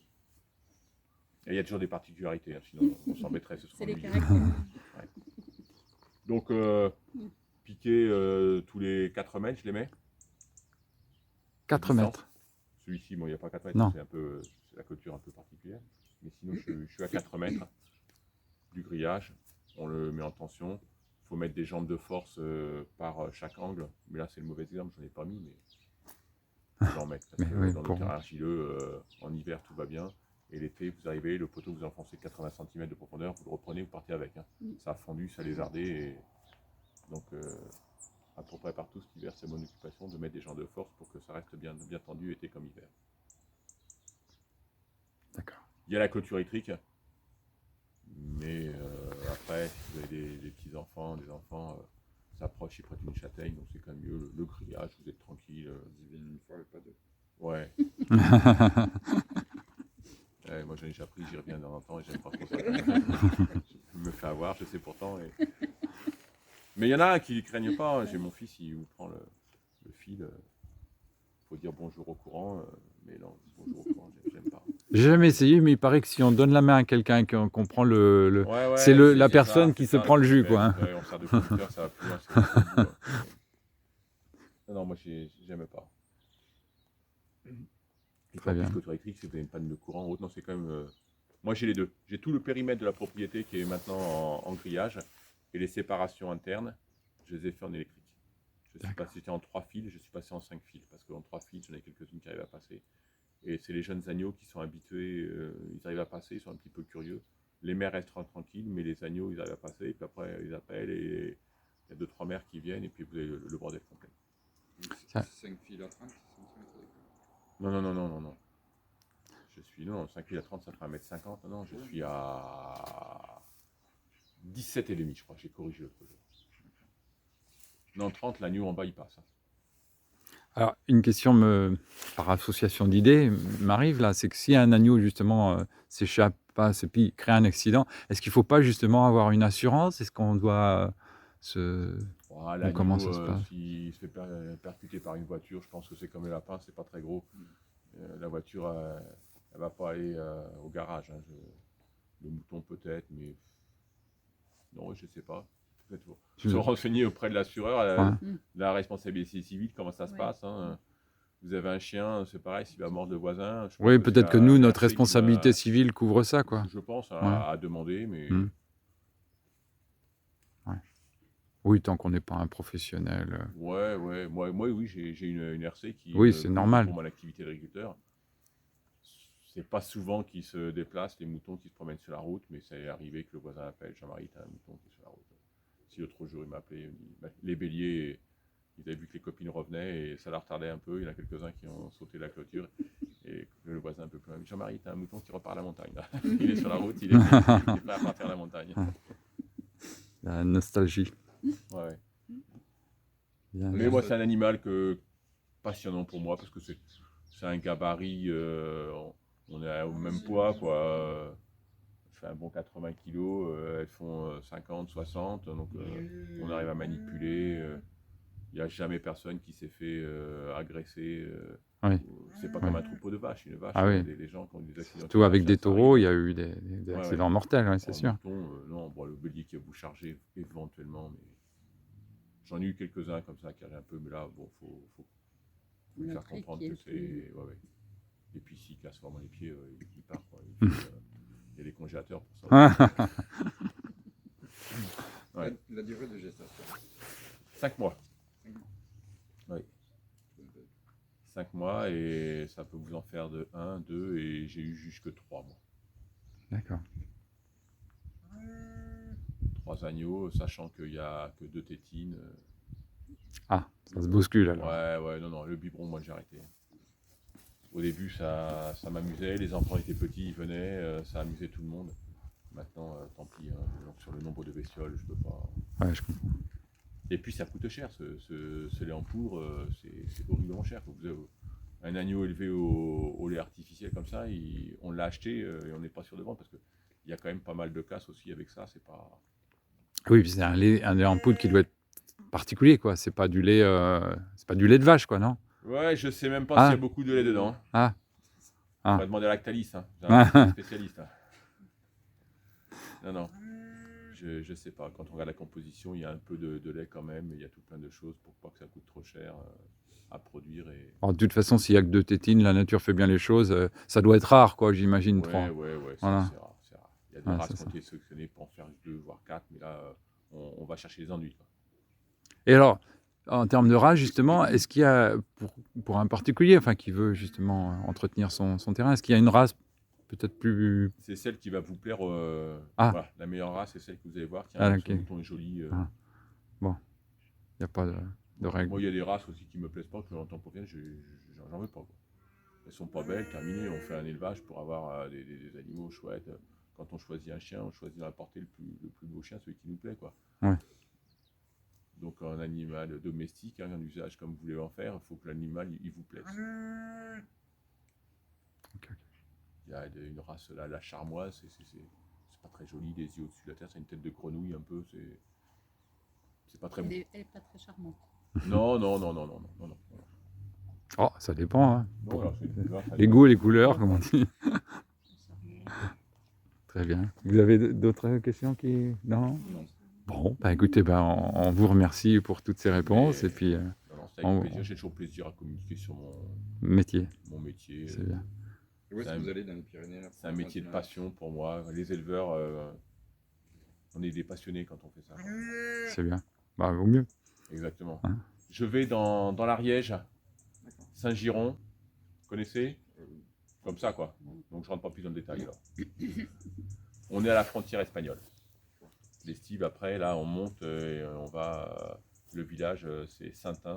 Speaker 2: il y a toujours des particularités, sinon on s'embêterait, ce
Speaker 5: C'est
Speaker 2: serait
Speaker 5: les
Speaker 2: ennuyeux.
Speaker 5: caractères.
Speaker 2: Donc, piquer tous les 4 mètres, je les mets.
Speaker 1: 4
Speaker 2: Distance.
Speaker 1: mètres.
Speaker 2: Celui-ci, bon, il n'y a pas 4 mètres,
Speaker 1: Non.
Speaker 2: c'est la clôture un peu particulière. Mais sinon, je suis à 4 mètres du grillage. On le met en tension. Il faut mettre des jambes de force par chaque angle. Mais là, c'est le mauvais exemple, j'en ai pas mis, mais je vais en mettre. Parce
Speaker 1: Mais
Speaker 2: que
Speaker 1: oui,
Speaker 2: dans le
Speaker 1: pour-
Speaker 2: terrain argileux, en hiver, tout va bien. Et l'été, vous arrivez, le poteau, vous enfoncez 80 cm de profondeur, vous le reprenez, vous partez avec. Ça a fondu, ça a lézardé. Et... Donc, à peu près partout cet hiver, c'est mon occupation de mettre des jambes de force pour que ça reste bien tendu, été comme hiver.
Speaker 1: D'accord.
Speaker 2: Il y a la clôture électrique, mais après, si vous avez des petits-enfants, des enfants, s'approchent, ils prêtent une châtaigne, donc c'est quand même mieux. Le grillage, vous êtes tranquille.
Speaker 4: Ils viennent une fois et pas deux.
Speaker 2: Ouais. Ouais, moi j'en ai déjà pris, j'y reviens de temps en temps et j'aime pas trop ça. Je me fais avoir, je sais pourtant. Mais il y en a qui ne craignent pas. J'ai mon fils, il vous prend le fil. Il faut dire bonjour au courant, mais non, bonjour au courant, j'aime pas.
Speaker 1: J'ai jamais essayé, mais il paraît que si on donne la main à quelqu'un et qu'on prend le...
Speaker 2: Ouais,
Speaker 1: c'est la personne
Speaker 2: ça,
Speaker 1: qui
Speaker 2: c'est
Speaker 1: se
Speaker 2: ça,
Speaker 1: prend le jus,
Speaker 2: fait.
Speaker 1: quoi. Hein.
Speaker 2: Ouais, on sert de conducteur, ça va plus loin. C'est au bout, non, moi j'aime pas. Et
Speaker 1: Très
Speaker 2: en
Speaker 1: bien.
Speaker 2: plus, clôture électrique, si vous avez une panne de courant, non, c'est quand même. Moi j'ai les deux. J'ai tout le périmètre de la propriété qui est maintenant en grillage et les séparations internes, je les ai fait en électrique. Je suis passé en 3 fils, je suis passé en 5 fils parce qu'en 3 fils, j'en ai quelques-unes qui arrivent à passer. Et c'est les jeunes agneaux qui sont habitués, ils arrivent à passer, ils sont un petit peu curieux. Les mères restent tranquilles, mais les agneaux, ils arrivent à passer, et puis après, ils appellent, et il y a 2-3 mères qui viennent, et puis vous avez le bordel complet.
Speaker 1: Ça-
Speaker 4: 5 fils à 30 cm avec.
Speaker 2: Non. Je suis, non, 5 fils à 30, ça fait 1m50. Non, je suis à 17,5, je crois, j'ai corrigé l'autre jour. Non, 30, l'agneau en bas, il passe.
Speaker 1: Alors, une question par association d'idées m'arrive là, c'est que si un agneau justement s'échappe, passe et puis crée un accident, est-ce qu'il ne faut pas justement avoir une assurance? Est-ce qu'on doit se...
Speaker 2: Voilà,
Speaker 1: comment ça se passe?
Speaker 2: s'il se fait percuter par une voiture, je pense que c'est comme le lapin, c'est pas très gros. La voiture, elle va pas aller au garage. Le mouton peut-être, mais non, je sais pas. Faites
Speaker 1: Je-
Speaker 2: se renseigner auprès de l'assureur,
Speaker 1: Ouais.
Speaker 2: la responsabilité civile, comment ça se
Speaker 5: Ouais.
Speaker 2: passe. Vous avez un chien, c'est pareil, s'il va mordre le voisin. je pense
Speaker 1: Oui,
Speaker 2: que
Speaker 1: peut-être
Speaker 2: c'est
Speaker 1: que
Speaker 2: à
Speaker 1: nous,
Speaker 2: la
Speaker 1: notre
Speaker 2: RC qui
Speaker 1: responsabilité
Speaker 2: va-
Speaker 1: civile couvre ça, quoi.
Speaker 2: Je pense
Speaker 1: Ouais.
Speaker 2: à demander, mais
Speaker 1: Oui, tant qu'on n'est pas un professionnel.
Speaker 2: ouais. Moi oui, j'ai une RC qui
Speaker 1: Oui,
Speaker 2: me
Speaker 1: c'est
Speaker 2: couvre
Speaker 1: normal.
Speaker 2: pour mon activité d'agriculteur. C'est pas souvent qu'ils se déplacent, les moutons qui se promènent sur la route, mais ça est arrivé que le voisin appelle, Jean-Marie, t'as un mouton qui est sur la route. Si l'autre jour il m'a appelé, il me dit, les béliers, ils avaient vu que les copines revenaient et ça la retardait un peu. Il y en a quelques-uns qui ont sauté la clôture et le voisin un peu plus loin, Jean-Marie, t'as un mouton qui repart à la montagne. Là. Il est sur la route, il est prêt à partir à la montagne.
Speaker 1: La nostalgie.
Speaker 2: Ouais.
Speaker 1: Bien.
Speaker 2: Mais moi, c'est un animal passionnant pour moi parce que c'est un gabarit, on est au même poids, quoi. Je fais un bon 80 kilos, elles font 50, 60, donc on arrive à manipuler. Il n'y a jamais personne qui s'est fait agresser.
Speaker 1: Oui.
Speaker 2: C'est pas
Speaker 1: Ouais.
Speaker 2: comme un troupeau de vaches. Une vache,
Speaker 1: Ah oui.
Speaker 2: les gens qui ont des accidents.
Speaker 1: Surtout avec des
Speaker 2: ça
Speaker 1: taureaux,
Speaker 2: arrive.
Speaker 1: il y a eu des
Speaker 2: Ouais,
Speaker 1: accidents
Speaker 2: ouais.
Speaker 1: mortels, ouais, c'est
Speaker 2: En
Speaker 1: sûr.
Speaker 2: mouton, non, bon, le bélier qui a vous charger éventuellement, mais j'en ai eu quelques-uns comme ça qui allaient un peu, mais là, bon, faut lui faire
Speaker 5: Montrer
Speaker 2: comprendre
Speaker 5: qui est
Speaker 2: que
Speaker 5: le
Speaker 2: c'est.
Speaker 5: plus-
Speaker 2: Ouais, ouais. Et puis s'il casse vraiment les pieds, il part, quoi. Il y a des congélateurs pour ça. Ouais.
Speaker 4: La durée de gestation.
Speaker 2: 5 mois.
Speaker 4: 5 mois.
Speaker 2: Oui. 5 mois et ça peut vous en faire de 1, 2 et j'ai eu jusque 3 mois.
Speaker 1: D'accord.
Speaker 2: 3 agneaux, sachant qu'il n'y a que 2 tétines.
Speaker 1: Ah, ça se bouscule alors.
Speaker 2: Ouais, non, le biberon, moi j'ai arrêté. Au début, ça m'amusait, les enfants étaient petits, ils venaient, ça amusait tout le monde. Maintenant, tant pis, hein, donc, sur le nombre de bestioles, je peux pas.
Speaker 1: Ouais, je comprends.
Speaker 2: Et puis ça coûte cher, ce lait en poudre, c'est horriblement cher. Un agneau élevé au lait artificiel comme ça, on l'a acheté et on n'est pas sûr de vendre parce qu'il y a quand même pas mal de casse aussi avec ça. C'est pas.
Speaker 1: Oui, puis c'est un lait en poudre qui doit être particulier, quoi. C'est pas du lait de vache, quoi, non?
Speaker 2: Ouais, je sais même pas
Speaker 1: Ah.
Speaker 2: s'il y a beaucoup de lait dedans.
Speaker 1: Ah.
Speaker 2: On
Speaker 1: Ah.
Speaker 2: va demander à Lactalis, hein. J'ai
Speaker 1: Ah.
Speaker 2: un spécialiste. Hein. Non. Je sais pas. Quand on regarde la composition, il y a un peu de lait quand même, mais il y a tout plein de choses pour pas que ça coûte trop cher à produire.
Speaker 1: Alors, de toute façon, s'il y a que 2 tétines, la nature fait bien les choses. Ça doit être rare, quoi, j'imagine, 3.
Speaker 2: Ouais,
Speaker 1: Voilà.
Speaker 2: c'est rare. Il y a des
Speaker 1: Ouais,
Speaker 2: races
Speaker 1: c'est
Speaker 2: qui ont
Speaker 1: ça.
Speaker 2: été sélectionnées pour en faire 2 voire 4, mais là, on va chercher les ennuis, quoi.
Speaker 1: Et alors, en termes de race, justement, est-ce qu'il y a, pour un particulier, enfin, qui veut justement entretenir son terrain, est-ce qu'il y a une race peut-être plus...
Speaker 2: C'est celle qui va vous plaire.
Speaker 1: Ah.
Speaker 2: Voilà, la meilleure race, c'est celle que vous allez voir. Tiens,
Speaker 1: Ah,
Speaker 2: ce
Speaker 1: ok.
Speaker 2: mouton est joli.
Speaker 1: Ah. Bon, il n'y a pas de règle.
Speaker 2: Moi, il y a des races aussi qui me plaisent pas, que j'entends pour bien, j'en veux pas, quoi. Elles sont pas belles, terminées. On fait un élevage pour avoir des animaux chouettes. Quand on choisit un chien, on choisit d'apporter le plus beau chien, celui qui nous plaît, quoi.
Speaker 1: Ouais.
Speaker 2: Donc un animal domestique, un usage comme vous voulez en faire, il faut que l'animal il vous plaise.
Speaker 1: Ok.
Speaker 2: Il y a une race, la charmoise, c'est pas très joli, les yeux au-dessus de la tête, c'est une tête de grenouille un peu, c'est pas très beau.
Speaker 5: Elle est pas très charmante.
Speaker 2: Non.
Speaker 1: Oh, ça dépend, hein.
Speaker 2: Non, là,
Speaker 1: Les goûts et les couleurs, comme on dit. Très bien. Vous avez d'autres questions qui... Non?
Speaker 2: Non.
Speaker 1: Bon, bah écoutez, on vous remercie pour toutes ces réponses et puis
Speaker 2: Non, c'est avec plaisir, j'ai toujours plaisir à communiquer sur
Speaker 1: métier,
Speaker 2: mon métier.
Speaker 1: c'est bien.
Speaker 4: Et où est-ce
Speaker 2: C'est
Speaker 4: que
Speaker 2: un-
Speaker 4: vous allez dans les Pyrénées là,
Speaker 2: C'est un métier de passion pour moi. Les éleveurs, on est des passionnés quand on fait ça.
Speaker 1: C'est bien. Bah, vaut mieux.
Speaker 2: Exactement.
Speaker 1: Hein.
Speaker 2: Je vais dans l'Ariège,
Speaker 4: D'accord.
Speaker 2: Saint-Giron, vous connaissez? Comme ça, quoi. Donc je rentre pas plus dans le détail alors. On est à la frontière espagnole. L'Estive, après, là, on monte et on va. Le village, c'est Saint-Ain.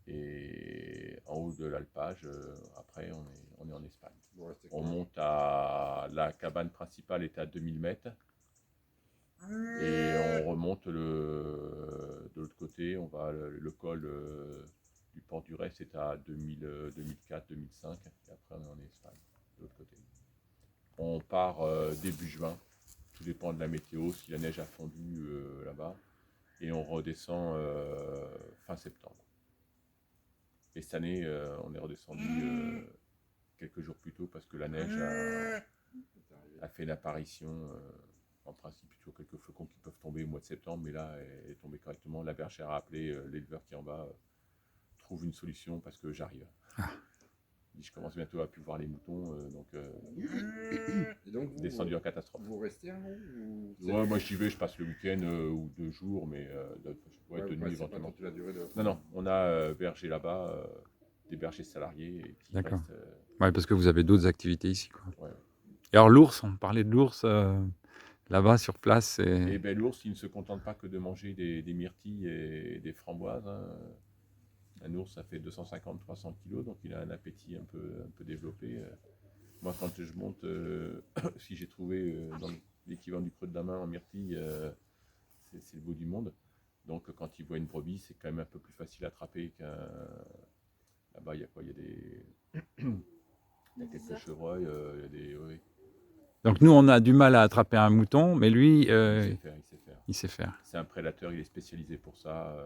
Speaker 2: Et en haut de l'alpage, après, on est en Espagne.
Speaker 4: Vous restez
Speaker 2: On
Speaker 4: quoi
Speaker 2: monte à. La cabane principale est à 2000 mètres. Et on remonte de l'autre côté. On va le col du Port du Reste est à 2004, 2005. Et après, on est en Espagne, de l'autre côté. On part début juin. Tout dépend de la météo, si la neige a fondu là-bas. Et on redescend fin septembre. Et cette année, on est redescendu quelques jours plus tôt parce que la neige a fait une apparition. En principe, plutôt quelques flocons qui peuvent tomber au mois de septembre, mais là, elle est tombée correctement. La bergère a appelé l'éleveur qui est en bas, trouve une solution parce que j'arrive. Je commence bientôt à plus voir les moutons, donc
Speaker 4: Et donc
Speaker 2: descendu en catastrophe.
Speaker 4: vous restez un moment ou...
Speaker 2: Ouais, moi j'y vais, je passe le week-end ou 2 jours, mais de
Speaker 4: Ouais,
Speaker 2: nuit
Speaker 4: vous passez pas
Speaker 2: éventuellement.
Speaker 4: toute la durée de...
Speaker 2: Non, on a berger là-bas, des bergers salariés et qui
Speaker 1: D'accord.
Speaker 2: restent.
Speaker 1: Ouais, parce que vous avez d'autres activités ici, quoi.
Speaker 2: Ouais.
Speaker 1: Et alors l'ours, on parlait de l'ours là-bas sur place.
Speaker 2: Et ben l'ours, il ne se contente pas que de manger des myrtilles et des framboises. Hein. Un ours, ça fait 250-300 kilos, donc il a un appétit un peu développé. Moi, quand je monte, si j'ai trouvé dans l'équivalent du creux de la main en myrtille c'est le bout du monde. Donc quand ils voient une brebis, c'est quand même un peu plus facile à attraper qu'un... Là-bas, il y a quoi? Il y a des... il y a quelques chevreuils, il y a des... oui.
Speaker 1: Donc nous, on a du mal à attraper un mouton, mais lui,
Speaker 2: Il sait faire, il sait faire.
Speaker 1: il sait faire.
Speaker 2: C'est un prédateur, il est spécialisé pour ça.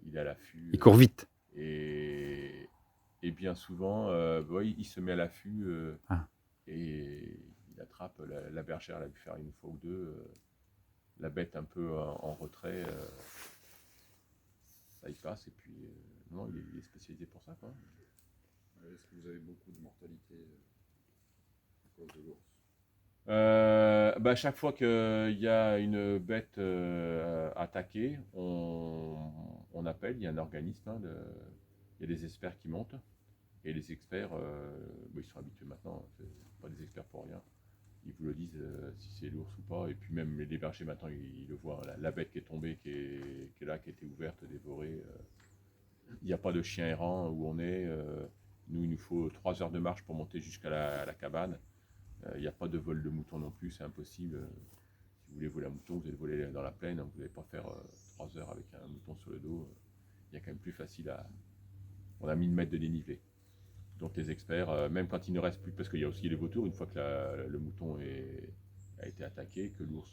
Speaker 2: Il est à l'affût.
Speaker 1: Il court vite.
Speaker 2: Et bien souvent, ouais, il se met à l'affût
Speaker 1: Ah.
Speaker 2: et il attrape la bergère, elle a dû faire une fois ou deux. La bête un peu en retrait, ça y passe. Et puis, non, il est spécialisé pour ça, quoi.
Speaker 4: Est-ce que vous avez beaucoup de mortalité à cause de l'ours?
Speaker 2: Chaque fois qu'il y a une bête attaquée, on appelle, il y a un organisme, hein, il y a des experts qui montent, et les experts, ils sont habitués maintenant, c'est pas des experts pour rien, ils vous le disent si c'est l'ours ou pas, et puis même les bergers maintenant, ils le voient, la bête qui est tombée, qui est là, qui était ouverte, dévorée, il n'y a pas de chien errant où on est, nous il nous faut 3 heures de marche pour monter jusqu'à la cabane. Il n'y a pas de vol de mouton non plus, c'est impossible. Si vous voulez voler un mouton, vous allez voler dans la plaine, vous n'allez pas faire 3 heures avec un mouton sur le dos. Il y a quand même plus facile à... On a 1000 mètres de dénivelé. Donc les experts, même quand il ne reste plus, parce qu'il y a aussi les vautours, une fois que le mouton a été attaqué, que l'ours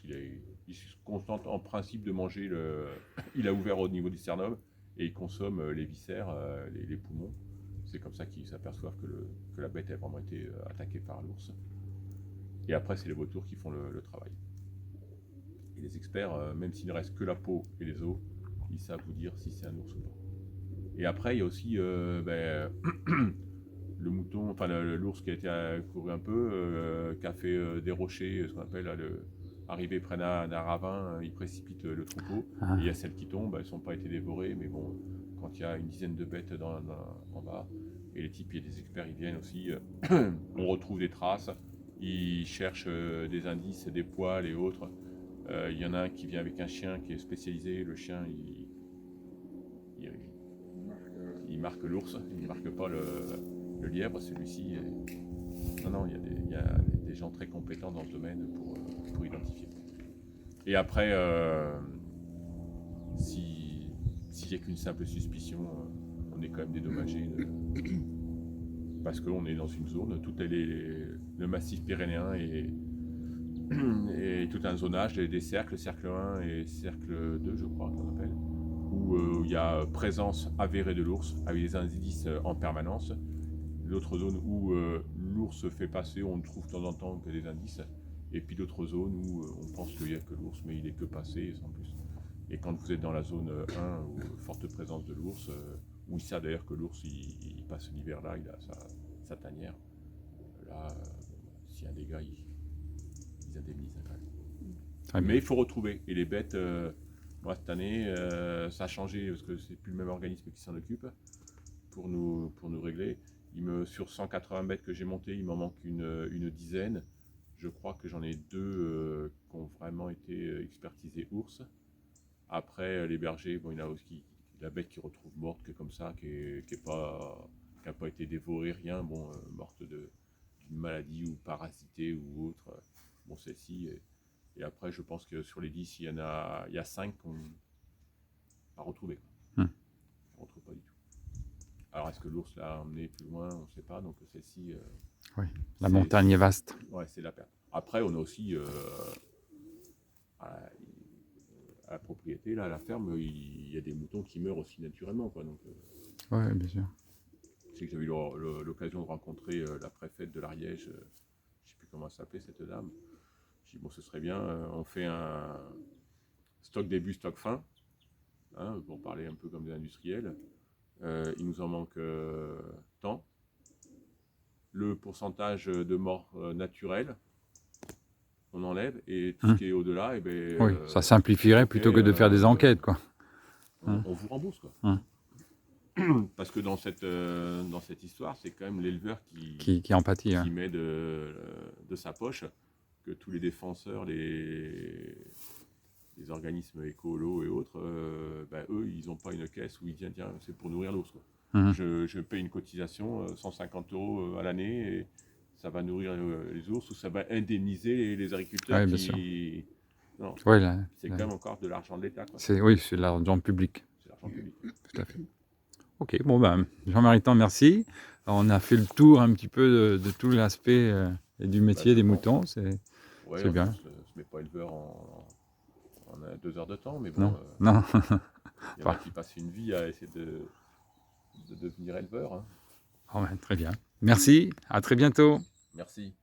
Speaker 2: il se contente en principe de manger il a ouvert au niveau du sternum et il consomme les viscères, les poumons. C'est comme ça qu'ils s'aperçoivent que la bête a vraiment été attaquée par l'ours. Et après, c'est les vautours qui font le travail. Et les experts, même s'il ne reste que la peau et les os, ils savent vous dire si c'est un ours ou pas. Et après, il y a aussi le mouton, enfin l'ours qui a été couru un peu, qui a fait des rochers, ce qu'on appelle arrivé près d'un ravin, il précipite le troupeau.
Speaker 1: Ah.
Speaker 2: Et il y a celles qui tombent, elles n'ont pas été dévorées, mais bon, quand il y a une dizaine de bêtes en bas, et les types, il y a des experts, ils viennent aussi, on retrouve des traces. Ils cherchent des indices, des poils et autres. Il y en a un qui vient avec un chien qui est spécialisé. Le chien, il marque l'ours, il ne marque pas le lièvre, celui-ci. Non, il y a des gens très compétents dans ce domaine pour identifier. Et après, s'il n'y a qu'une simple suspicion, on est quand même dédommagé. Parce qu'on est dans une zone, tout le massif pyrénéen et tout un zonage, des cercles, cercle 1 et cercle 2, je crois qu'on appelle, où il y a présence avérée de l'ours, avec des indices en permanence. L'autre zone où l'ours se fait passer, on ne trouve de temps en temps que des indices. Et puis d'autres zones où on pense qu'il n'y a que l'ours, mais il n'est que passé, sans plus. Et quand vous êtes dans la zone 1, où forte présence de l'ours, où ils savent d'ailleurs que l'ours, il passe l'hiver là, il a sa tanière. Là, s'il y a un dégât, ils indemnisent quand même. Mais il faut retrouver. Et les bêtes, moi cette année, ça a changé parce que c'est plus le même organisme qui s'en occupe pour nous régler. Sur 180 bêtes que j'ai montées, il m'en manque une dizaine. Je crois que j'en ai 2 qui ont vraiment été expertisés ours. Après, les bergers, bon, il y en a aussi la bête qui retrouve morte, que comme ça, qui n'a pas été dévorée, rien, bon, morte d'une maladie ou parasitée ou autre. Bon, celle-ci. Et après, je pense que sur les 10, il y a 5 qu'on a retrouvées. On ne retrouve pas du tout. Alors, est-ce que l'ours l'a emmené plus loin? On ne sait pas. Donc, celle-ci.
Speaker 1: Oui, la montagne est vaste.
Speaker 2: Ouais, c'est la perte. Après, on a aussi. À la propriété, là, à la ferme, il y a des moutons qui meurent aussi naturellement, quoi. Donc,
Speaker 1: oui, bien sûr.
Speaker 2: je sais que j'avais eu l'occasion de rencontrer la préfète de l'Ariège, je ne sais plus comment elle s'appelait cette dame. Je dis bon, ce serait bien, on fait un stock début, stock fin, hein, pour parler un peu comme des industriels. Il nous en manque tant. Le pourcentage de morts naturelles, on enlève, et tout ce qui est au-delà, et ben,
Speaker 1: oui, ça simplifierait plutôt que de faire des enquêtes, quoi.
Speaker 2: On vous rembourse, quoi. Parce que dans cette histoire, c'est quand même l'éleveur
Speaker 1: qui en pâtit.
Speaker 2: Qui met de sa poche, que tous les défenseurs, les organismes écolos et autres, eux, ils n'ont pas une caisse où ils disent tiens, c'est pour nourrir l'ours, quoi. Je paye une cotisation, 150 € à l'année, et ça va nourrir les ours, ou ça va indemniser les agriculteurs
Speaker 1: qui...
Speaker 2: Non,
Speaker 1: Ouais,
Speaker 2: c'est quand même encore de l'argent de l'État, quoi.
Speaker 1: oui, c'est de l'argent public.
Speaker 2: C'est l'argent public.
Speaker 1: Tout à fait. Ok, bon ben, Jean-Marie Tan, merci. Alors, on a fait le tour un petit peu de tout l'aspect et du métier
Speaker 2: je
Speaker 1: des
Speaker 2: pense.
Speaker 1: moutons.
Speaker 2: Ouais,
Speaker 1: C'est bien.
Speaker 2: On se met pas éleveur en 2 heures de temps, mais bon,
Speaker 1: Non, non.
Speaker 2: il y en a qui passent une vie à essayer de devenir éleveur, hein.
Speaker 1: Bon, ben, très bien. Merci, à très bientôt.
Speaker 2: Merci.